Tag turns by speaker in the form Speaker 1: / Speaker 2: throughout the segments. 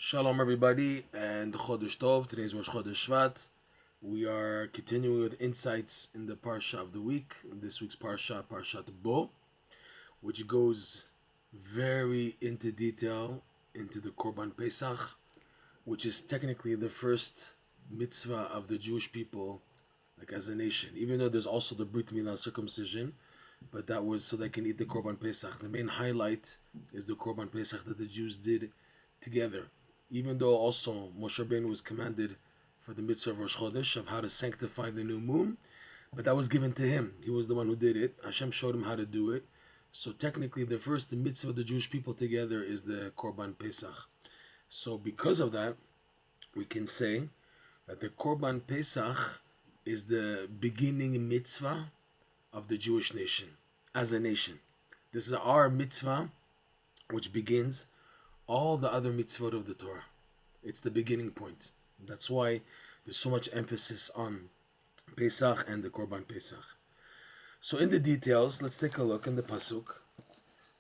Speaker 1: Shalom everybody and Chodesh Tov. Today's Rosh Chodesh Shvat. We are continuing with insights in the Parsha of the week. This week's Parsha, Parshat Bo, which goes very into detail into the Korban Pesach, which is technically the first mitzvah of the Jewish people, like as a nation. Even though there's also the Brit Milah circumcision, but that was so they can eat the Korban Pesach. The main highlight is the Korban Pesach that the Jews did together. Even though also Moshe Rabbeinu was commanded for the mitzvah of Rosh Chodesh of how to sanctify the new moon, but that was given to him. He was the one who did it. Hashem showed him how to do it. So technically the first mitzvah of the Jewish people together is the Korban Pesach. So because of that, we can say that the Korban Pesach is the beginning mitzvah of the Jewish nation, as a nation. This is our mitzvah which begins all the other mitzvot of the Torah. It's the beginning point. That's why there's so much emphasis on Pesach and the Korban Pesach. So in the details, let's take a look in the Pasuk.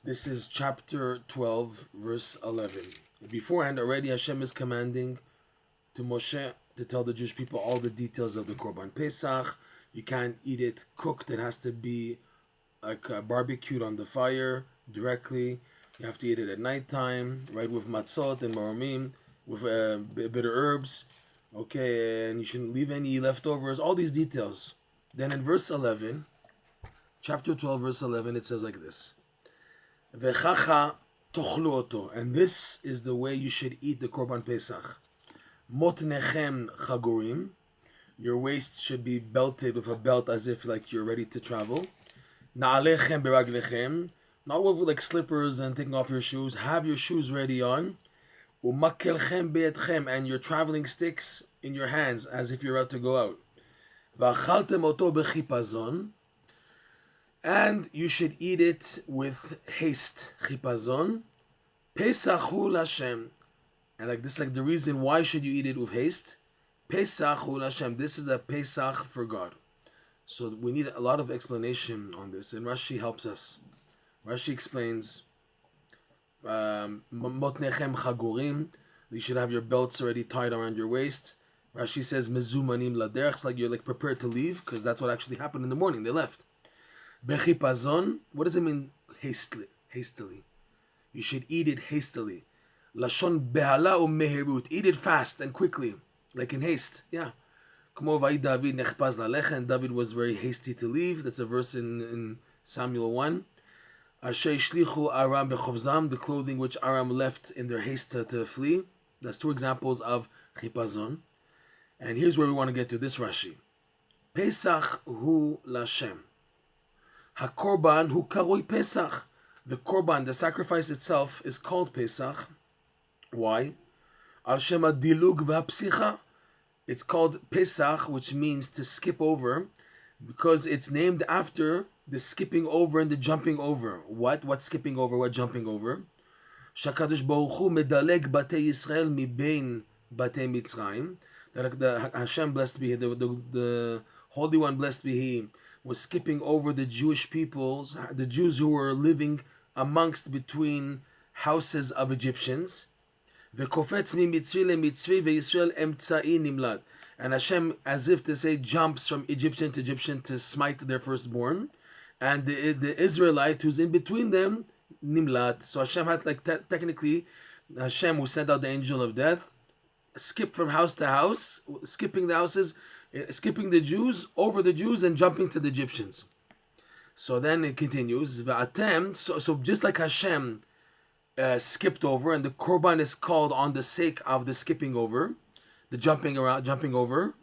Speaker 1: This is chapter 12, verse 11. Beforehand, already Hashem is commanding to Moshe to tell the Jewish people all the details of the Korban Pesach. You can't eat it cooked. It has to be like barbecued on the fire directly. You have to eat it at nighttime, right, with matzot and maromim, with bitter herbs, okay, and you shouldn't leave any leftovers, all these details. Then in verse 11, chapter 12, verse 11, it says like this, V'chacha tochlu oto, and this is the way you should eat the Korban Pesach. Motnechem chagurim, your waist should be belted with a belt as if like you're ready to travel. Na'alechem beraglechem, not with like slippers and taking off your shoes. Have your shoes ready on. Umakelchem be'etchem, and your traveling sticks in your hands as if you're about to go out. V'achaltem oto b'chipazon, and you should eat it with haste. Chipazon. Pesach hu Hashem, and like this, like the reason why should you eat it with haste. Pesach hu Hashem. This is a Pesach for God. So we need a lot of explanation on this, and Rashi helps us. Rashi explains, Motnechem chagurim, you should have your belts already tied around your waist. Rashi says, Mezumanim laderech, like you're like prepared to leave, because that's what actually happened in the morning. They left. Bechipazon, what does it mean hastily? You should eat it hastily. Lashon behala u'meherut, eat it fast and quickly, like in haste. Yeah. Kmo va'id David nechpaz lalechen, David was very hasty to leave. That's a verse in Samuel 1. Asher shlichu Aram bechovzam, the clothing which Aram left in their haste to flee. That's two examples of chipazon. And here's where we want to get to this Rashi. Pesach hu Lashem. HaKorban hu karoi Pesach. The Korban, the sacrifice itself, is called Pesach. Why? Al shema dilug v'hapsicha. It's called Pesach, which means to skip over, because it's named after the skipping over and the jumping over. What skipping over? What jumping over? Shakadosh Baruch Hu medaleg batei Yisrael mibein batei Mitzrayim. That the Hashem, blessed be He, the Holy One, blessed be He, was skipping over the Jewish peoples, the Jews who were living amongst between houses of Egyptians. V'kofetz mi mitzvi le mitzvi veYisrael emtzai nimlad. And Hashem, as if to say, jumps from Egyptian to Egyptian to smite their firstborn. And the Israelite who's in between them, Nimlat. So Hashem had technically, Hashem who sent out the angel of death, skipped from house to house, skipping the houses, skipping the Jews, over the Jews, and jumping to the Egyptians. So then it continues, V'atem, so just like Hashem skipped over, and the Korban is called on the sake of the skipping over, the jumping over.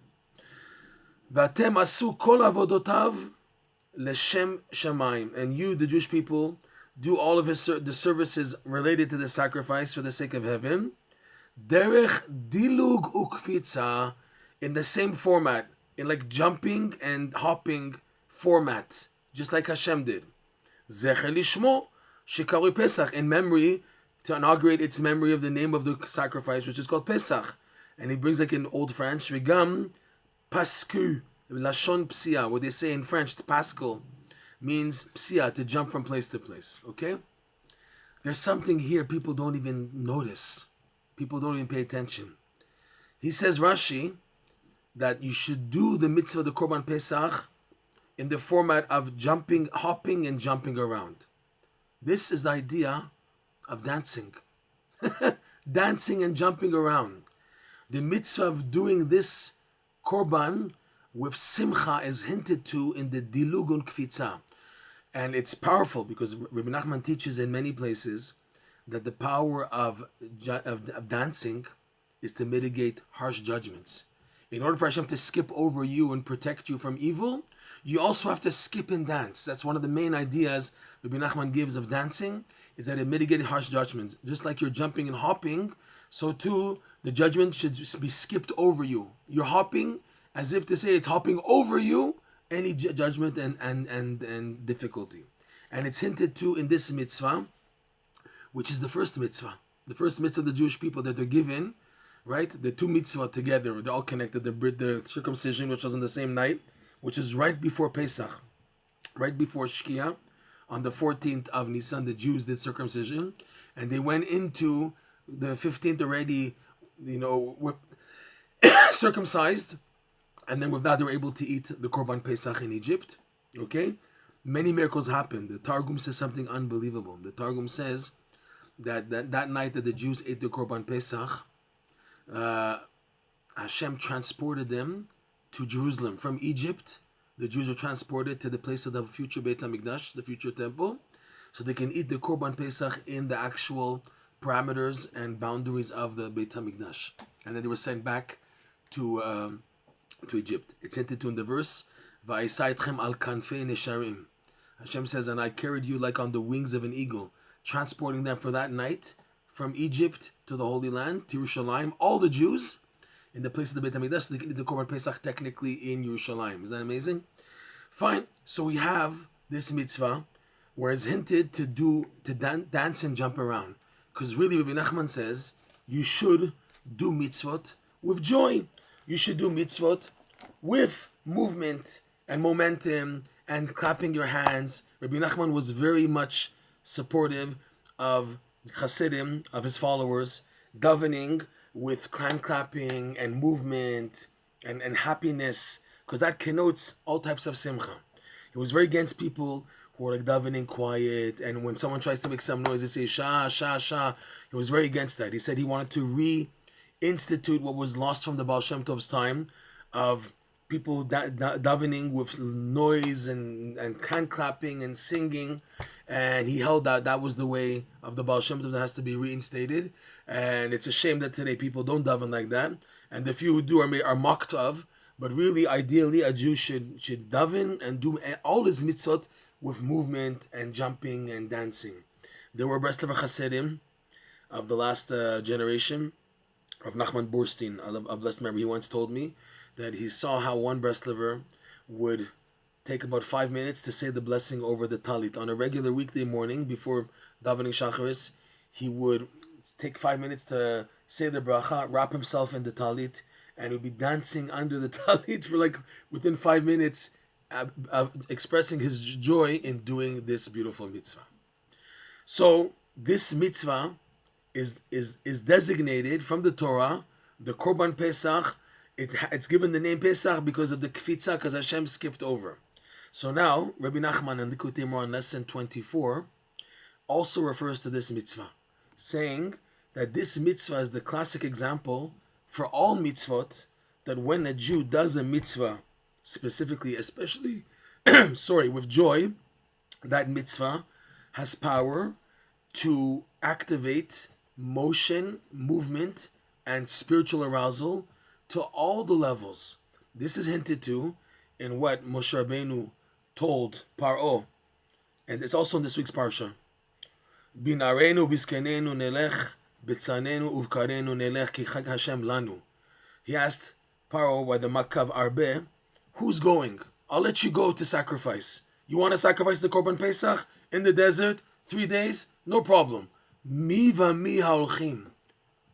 Speaker 1: V'atem asu kol avodotav Leshem Shamayim, and you, the Jewish people, do all of the services related to the sacrifice for the sake of heaven. Derech dilug kvitzah, in the same format, in like jumping and hopping format, just like Hashem did. Zecher lishmo shekarui Pesach, in memory, to inaugurate its memory of the name of the sacrifice, which is called Pesach. And he brings like in Old French, V'gam pasku. Lashon psia, what they say in French, Pascal, means psia, to jump from place to place. Okay? There's something here people don't even notice. People don't even pay attention. He says, Rashi, that you should do the mitzvah, the Korban Pesach, in the format of hopping and jumping around. This is the idea of dancing. Dancing and jumping around. The mitzvah of doing this Korban with simcha is hinted to in the dilug and kvitzah. And it's powerful because Rebbe Nachman teaches in many places that the power of dancing is to mitigate harsh judgments. In order for Hashem to skip over you and protect you from evil, you also have to skip and dance. That's one of the main ideas Rebbe Nachman gives of dancing, is that it mitigates harsh judgments. Just like you're jumping and hopping, so too the judgment should be skipped over you. You're hopping as if to say it's hopping over you, any judgment and difficulty. And it's hinted to in this mitzvah, which is the first mitzvah. The first mitzvah of the Jewish people that they're given, right? The two mitzvah together, they're all connected. The circumcision, which was on the same night, which is right before Pesach, right before Shkia, on the 14th of Nisan, the Jews did circumcision, and they went into the 15th already, circumcised, and then with that they were able to eat the Korban Pesach in Egypt. Okay, many miracles happened. The Targum says something unbelievable. The Targum says that night that the Jews ate the Korban Pesach, Hashem transported them to Jerusalem from Egypt. The Jews were transported to the place of the future Beit HaMikdash, the future temple, so they can eat the Korban Pesach in the actual parameters and boundaries of the Beit HaMikdash. And then they were sent back to Egypt. It's hinted to in the verse, Va'isaytchem al kanfei nesharim. Hashem says, and I carried you like on the wings of an eagle, transporting them for that night from Egypt to the Holy Land, to Yerushalayim, all the Jews, in the place of the Beit HaMikdash, so they can eat the Korban Pesach technically in Yerushalayim. Is that amazing? Fine. So we have this mitzvah where it's hinted to dance and jump around. Because really, Rebbe Nachman says, you should do mitzvot with joy. You should do mitzvot with movement and momentum and clapping your hands. Rebbe Nachman was very much supportive of Hasidim, of his followers, davening with hand clapping and movement and happiness, because that connotes all types of simcha. He was very against people who were like davening quiet, and when someone tries to make some noise, they say shah, shah, shah. He was very against that. He said he wanted to reinstitute what was lost from the Baal Shem Tov's time of people davening with noise and hand clapping and singing, and he held that was the way of the Baal Shem Tov that has to be reinstated. And it's a shame that today people don't daven like that, and the few who do are mocked of. But really, ideally, a Jew should daven and do all his mitzvot with movement and jumping and dancing. There were Breslov Hasidim of the last generation of Nachman Borstein, of blessed memory. He once told me that he saw how one Breslover would take about 5 minutes to say the blessing over the talit. On a regular weekday morning before davening shacharis, he would take 5 minutes to say the bracha, wrap himself in the talit, and he would be dancing under the talit for like within 5 minutes, expressing his joy in doing this beautiful mitzvah. So this mitzvah is designated from the Torah, the Korban Pesach. It's given the name Pesach because of the kvitzah, because Hashem skipped over. So now, Rebbe Nachman in Likutey Moharan Lesson 24 also refers to this mitzvah, saying that this mitzvah is the classic example for all mitzvot, that when a Jew does a mitzvah, specifically, especially, with joy, that mitzvah has power to activate motion, movement, and spiritual arousal to all the levels. This is hinted to in what Moshe Rabbeinu told Paro, and it's also in this week's parsha. Binarenu biskenenu nelech, bitzanenu uvkarenu nelech ki chag Hashem lanu. He asked Paro by the Makav Arbe, who's going? I'll let you go to sacrifice. You want to sacrifice the Korban Pesach in the desert, 3 days? No problem. Mi v'mi ha'olchim.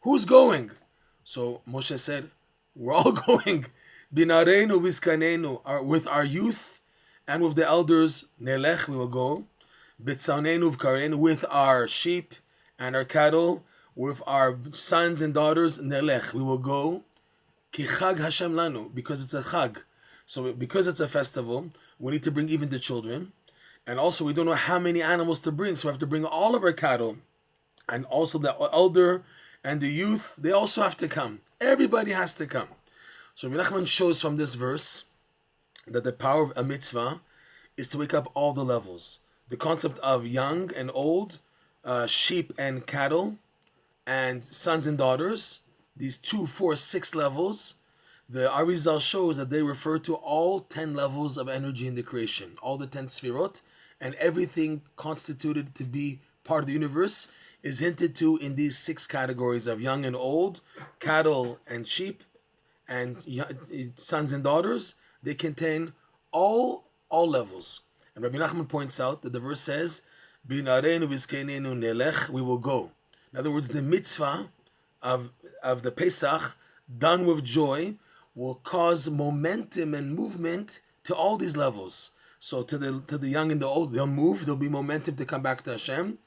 Speaker 1: Who's going? So Moshe said, we're all going. Binarenu viskanenu, with our youth and with the elders, nelech, we will go. Bitzanenu v'karenu, with our sheep and our cattle. with our sons and daughters, nelech, we will go, ki chag Hashem lanu, because it's a chag. So because it's a festival, we need to bring even the children. And also we don't know how many animals to bring, so we have to bring all of our cattle. And also the elder and the youth, they also have to come. Everybody has to come. So Rebbe Nachman shows from this verse that the power of a mitzvah is to wake up all the levels. The concept of young and old, sheep and cattle, and sons and daughters, these 2, 4, 6 levels, the Arizal shows that they refer to all 10 levels of energy in the creation, all the 10 sfirot, and everything constituted to be part of the universe is hinted to in these 6 categories of young and old, cattle and sheep, and sons and daughters. They contain all levels. And Rebbe Nachman points out that the verse says, "B'nareinu v'zkenenu nelech," we will go. In other words, the mitzvah of the Pesach, done with joy, will cause momentum and movement to all these levels. So to the young and the old, they'll move. There'll be momentum to come back to Hashem,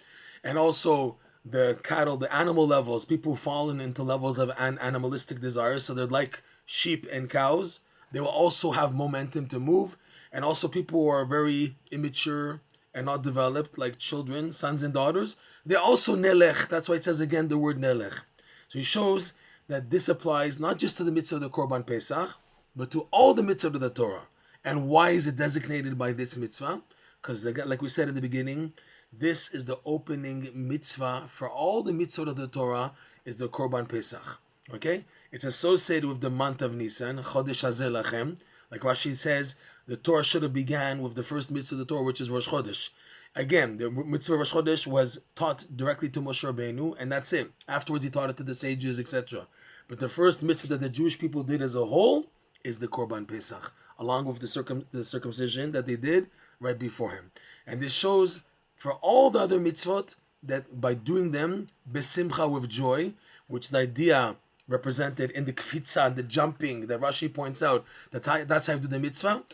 Speaker 1: and also the cattle, the animal levels. People who've fallen into levels of animalistic desires, so they're like sheep and cows. They will also have momentum to move, and also people who are very immature and not developed, like children, sons and daughters, they're also nelech. That's why it says again the word nelech. So he shows that this applies not just to the mitzvah of the Korban Pesach, but to all the mitzvah of the Torah. And why is it designated by this mitzvah? Because, like we said in the beginning, this is the opening mitzvah for all the mitzvot of the Torah, is the Korban Pesach. Okay? It's associated with the month of Nisan, Chodesh Hazeh Lachem. Like Rashi says, the Torah should have began with the first mitzvah of the Torah, which is Rosh Chodesh. Again, the mitzvah of Rosh Chodesh was taught directly to Moshe Rabbeinu, and that's it. Afterwards, he taught it to the sages, etc. But the first mitzvah that the Jewish people did as a whole is the Korban Pesach, along with the circumcision that they did right before him. And this shows for all the other mitzvot that by doing them, besimcha, with joy, which the idea represented in the kvitzah, the jumping that Rashi points out, that's how you do the mitzvah.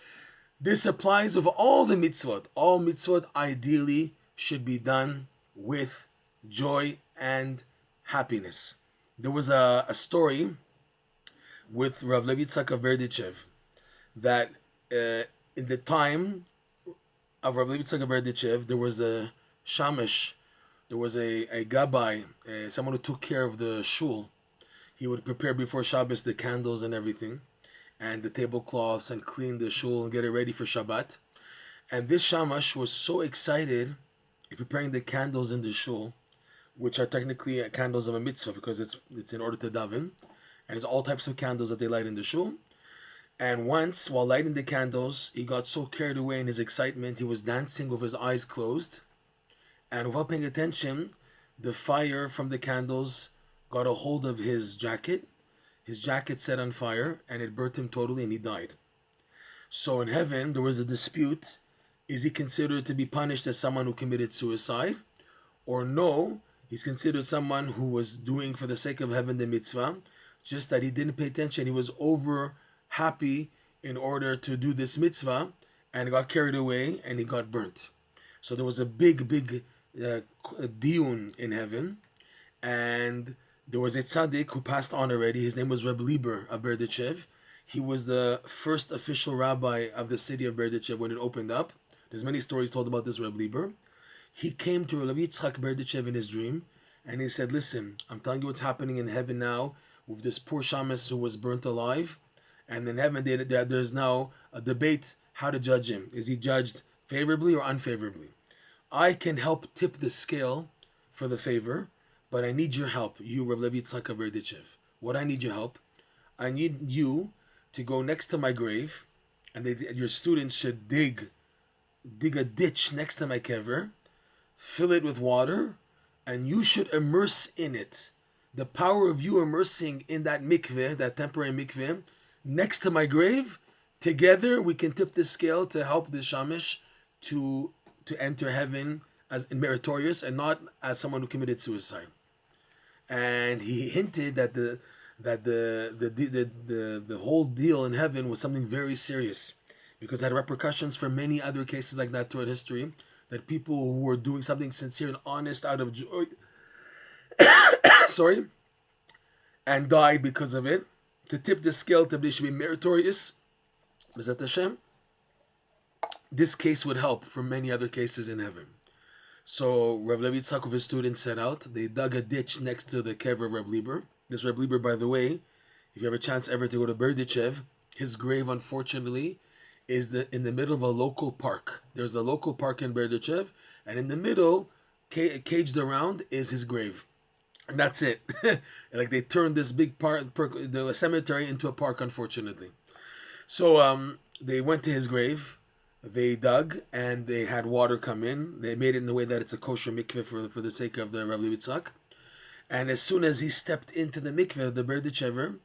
Speaker 1: This applies with all the mitzvot. All mitzvot ideally should be done with joy and happiness. There was a story with Rav Levi Yitzchak of Berditchev that in the time of Rav Levi Yitzchak of Berditchev, there was a shamash, there was a gabbai, someone who took care of the shul. He would prepare before Shabbos the candles and everything, and the tablecloths, and clean the shul and get it ready for Shabbat. And this shamash was so excited in preparing the candles in the shul, which are technically candles of a mitzvah because it's in order to daven, and it's all types of candles that they light in the shul. And once, while lighting the candles, he got so carried away in his excitement, he was dancing with his eyes closed, and without paying attention, the fire from the candles got a hold of his jacket. His jacket set on fire, and it burnt him totally, and he died. So in heaven, there was a dispute. Is he considered to be punished as someone who committed suicide? Or no, he's considered someone who was doing for the sake of heaven the mitzvah, just that he didn't pay attention. He was over happy in order to do this mitzvah, and got carried away, and he got burnt. So there was a big diyun in heaven, and there was a tzaddik who passed on already. His name was Rebbe Lieber of Berditchev. He was the first official rabbi of the city of Berditchev when it opened up. There's many stories told about this Rebbe Lieber. He came to Rebbe Yitzchak Berditchev in his dream, and he said, "Listen, I'm telling you what's happening in heaven now with this poor shamus who was burnt alive. And in heaven, there's now a debate how to judge him. Is he judged favorably or unfavorably? I can help tip the scale for the favor, but I need your help, you, Rav Levi Yitzchak of Berditchev. What I need your help, I need you to go next to my grave, and your students should dig a ditch next to my kever, fill it with water, and you should immerse in it. The power of you immersing in that mikveh, that temporary mikveh, next to my grave, together we can tip the scale to help the shamash to enter heaven as meritorious and not as someone who committed suicide." And he hinted that the whole deal in heaven was something very serious, because it had repercussions for many other cases like that throughout history, that people who were doing something sincere and honest out of joy sorry, and died because of it, to tip the scale to be should be meritorious, B'ezrat Hashem, this case would help for many other cases in heaven. So Rav Levi Yitzchak with his students set out. They dug a ditch next to the kever of Reb Lieber. This Reb Lieber, by the way, if you have a chance ever to go to Berditchev, his grave, unfortunately, is in the middle of a local park. There's a local park in Berditchev, and in the middle, caged around, is his grave. And that's it. Like they turned this big park, the cemetery, into a park, unfortunately. So they went to his grave. They dug, and they had water come in. They made it in a way that it's a kosher mikveh for the sake of the Rav Levi Yitzchak. And as soon as he stepped into the mikveh, the Berditchever,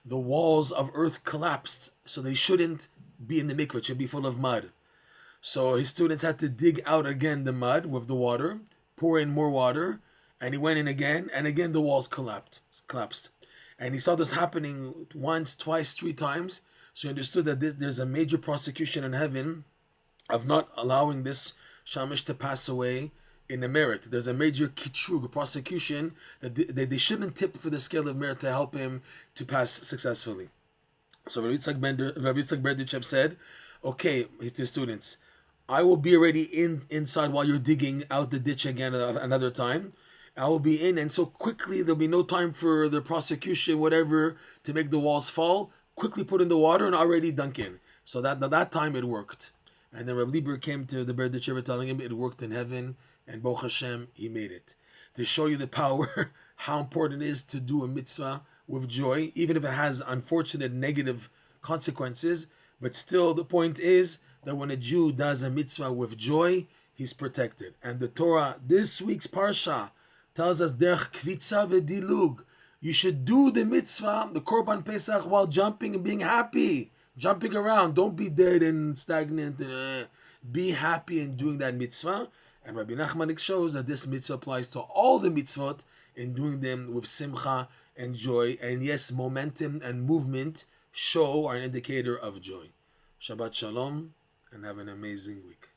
Speaker 1: the walls of earth collapsed. So they shouldn't be in the mikveh. It should be full of mud. So his students had to dig out again the mud with the water, pour in more water, and he went in again, and again the walls collapsed. And he saw this happening once, twice, 3 times. So he understood that there's a major prosecution in heaven of not allowing this shamash to pass away in a merit. There's a major kitrug, prosecution, that they shouldn't tip for the scale of merit to help him to pass successfully. So Rav Yitzchak Berditchev said, okay, to his students, I will be already inside while you're digging out the ditch again another time. I will be in, and so quickly there'll be no time for the prosecution, whatever, to make the walls fall. Quickly put in the water and already dunk in. So that time it worked. And then Reb Lieber came to the Berditchev telling him it worked in heaven, and Baruch Hashem, he made it. To show you the power, how important it is to do a mitzvah with joy, even if it has unfortunate negative consequences. But still, the point is that when a Jew does a mitzvah with joy, he's protected. And the Torah, this week's Parsha, tells us derech kvitzah v'dilug. You should do the mitzvah, the Korban Pesach, while jumping and being happy. Jumping around. Don't be dead and stagnant. Be happy in doing that mitzvah. And Rebbe Nachman shows that this mitzvah applies to all the mitzvot in doing them with simcha and joy. And yes, momentum and movement show are an indicator of joy. Shabbat shalom, and have an amazing week.